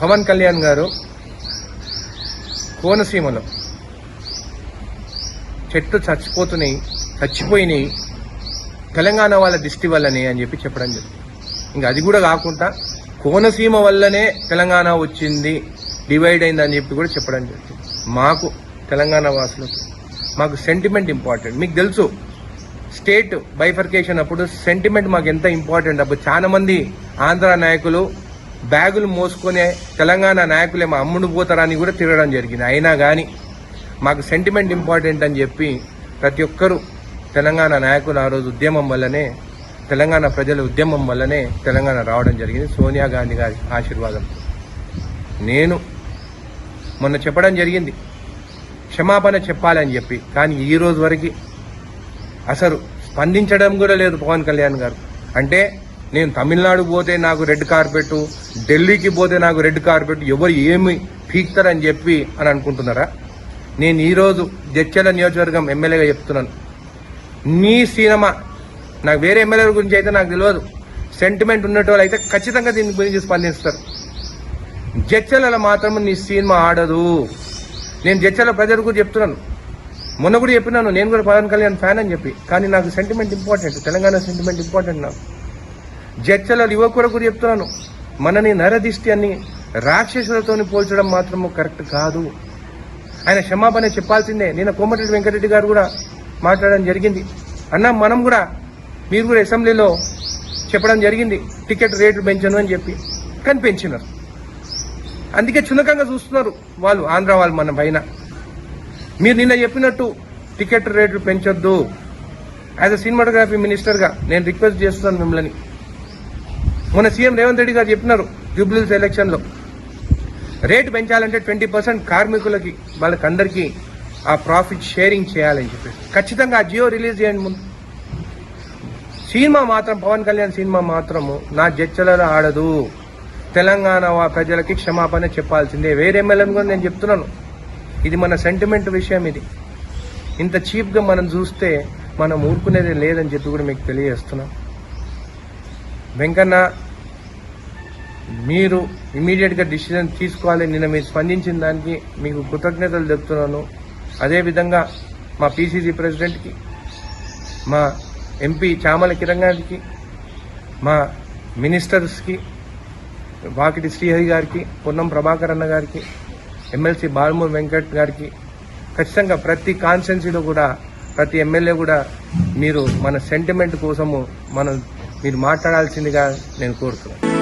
పవన్ కళ్యాణ్ గారు కోనసీమలో చెట్లు చచ్చిపోయినాయి తెలంగాణ వాళ్ళ దిష్టి వల్లనే అని చెప్పి చెప్పడం జరిగింది. ఇంకా అది కూడా కాకుండా కోనసీమ వల్లనే తెలంగాణ వచ్చింది, డివైడ్ అయిందని చెప్పి కూడా చెప్పడం జరిగింది. మాకు తెలంగాణ వాసులకు మాకు సెంటిమెంట్ ఇంపార్టెంట్. మీకు తెలుసు స్టేట్ బైఫర్కేషన్ అప్పుడు సెంటిమెంట్ మాకు ఎంత ఇంపార్టెంట్. అప్పుడు చాలా మంది ఆంధ్ర నాయకులు బ్యాగులు మోసుకునే తెలంగాణ నాయకులే మా అమ్ముడు పోతారని కూడా తిరగడం జరిగింది. అయినా కానీ మాకు సెంటిమెంట్ ఇంపార్టెంట్ అని చెప్పి ప్రతి ఒక్కరూ తెలంగాణ నాయకులు ఆ రోజు ఉద్యమం వల్లనే, తెలంగాణ ప్రజల ఉద్యమం వల్లనే తెలంగాణ రావడం జరిగింది, సోనియా గాంధీ గారి ఆశీర్వాదం. నేను మొన్న చెప్పడం జరిగింది క్షమాపణ చెప్పాలని చెప్పి, కానీ ఈ రోజు వరకు అసలు స్పందించడం కూడా లేదు పవన్ కళ్యాణ్ గారు. అంటే నేను తమిళనాడు పోతే నాకు రెడ్ కార్పెట్, ఢిల్లీకి పోతే నాకు రెడ్ కార్పెట్, ఎవరు ఏమి పీక్తారని చెప్పి అని అనుకుంటున్నారా? నేను ఈరోజు జడ్చర్ల నియోజకవర్గం ఎమ్మెల్యేగా చెప్తున్నాను, నీ సినిమా నాకు వేరే ఎమ్మెల్యేల గురించి అయితే నాకు తెలియదు, సెంటిమెంట్ ఉన్నట్టు అయితే ఖచ్చితంగా దీని గురించి స్పందిస్తారు. జడ్చర్ల మాత్రం నీ సినిమా ఆడదు. నేను జడ్చర్ల ప్రజలకు చెప్తున్నాను, మొన్న కూడా చెప్పినాను, నేను కూడా పవన్ కళ్యాణ్ ఫ్యాన్ అని చెప్పి, కానీ నాకు sentiment important, Telangana sentiment important. నాకు జడ్చర్ల యువకుడు కూడా చెప్తున్నాను, మనని నరదిష్టి అని రాక్షసులతో పోల్చడం మాత్రము కరెక్ట్ కాదు. ఆయన క్షమాపణ చెప్పాల్సిందే. నేను కోమటిరెడ్డి వెంకటరెడ్డి గారు కూడా మాట్లాడడం జరిగింది, అన్న మనం కూడా మీరు కూడా అసెంబ్లీలో చెప్పడం జరిగింది టికెట్ రేట్లు పెంచను అని చెప్పి, కానీ పెంచినారు. అందుకే చునకంగా చూస్తున్నారు వాళ్ళు, ఆంధ్ర వాళ్ళు మన పైన. మీరు నిన్న చెప్పినట్టు టికెట్ రేట్లు పెంచొద్దు. యాజ్ అ సినిమాటోగ్రఫీ మినిస్టర్గా నేను రిక్వెస్ట్ చేస్తున్నాను మిమ్మల్ని. మొన్న సీఎం రేవంత్ రెడ్డి గారు చెప్పినారు జూబ్లీహిల్స్ ఎలక్షన్లో రేటు పెంచాలంటే 20% కార్మికులకి వాళ్ళకందరికీ ఆ ప్రాఫిట్ షేరింగ్ చేయాలని చెప్పేసి ఖచ్చితంగా ఆ జియో రిలీజ్ చేయండి. ముందు సినిమా మాత్రం పవన్ కళ్యాణ్ సినిమా మాత్రము నా జడ్చలలో ఆడదు. తెలంగాణ ప్రజలకి క్షమాపణ చెప్పాల్సిందే. వేరే ఎమ్మెల్యేని కూడా నేను చెప్తున్నాను, ఇది మన సెంటిమెంట్ విషయం. ఇది ఇంత చీప్గా మనం చూస్తే మనం ఊరుకునేది లేదని చెప్పి కూడా మీకు తెలియజేస్తున్నాం. వెంకన్న, మీరు ఇమీడియట్గా డిసిజన్ తీసుకోవాలి. నిన్న మీరు స్పందించిన దానికి మీకు కృతజ్ఞతలు చెప్తున్నాను. అదేవిధంగా మా పిసిసి ప్రెసిడెంట్కి, మా ఎంపీ చామల కిరణ్ గారికి, మా మినిస్టర్స్కి, వాకిటి శ్రీహరి గారికి, పొన్నం ప్రభాకర్ అన్న గారికి, ఎమ్మెల్సీ బాలమూరి వెంకట్ గారికి, ఖచ్చితంగా ప్రతి కాన్స్టిట్యున్సీలో కూడా ప్రతి ఎమ్మెల్యే కూడా మీరు మన సెంటిమెంట్ కోసము మీరు మాట్లాడాల్సిందిగా నేను కోరుతున్నాను.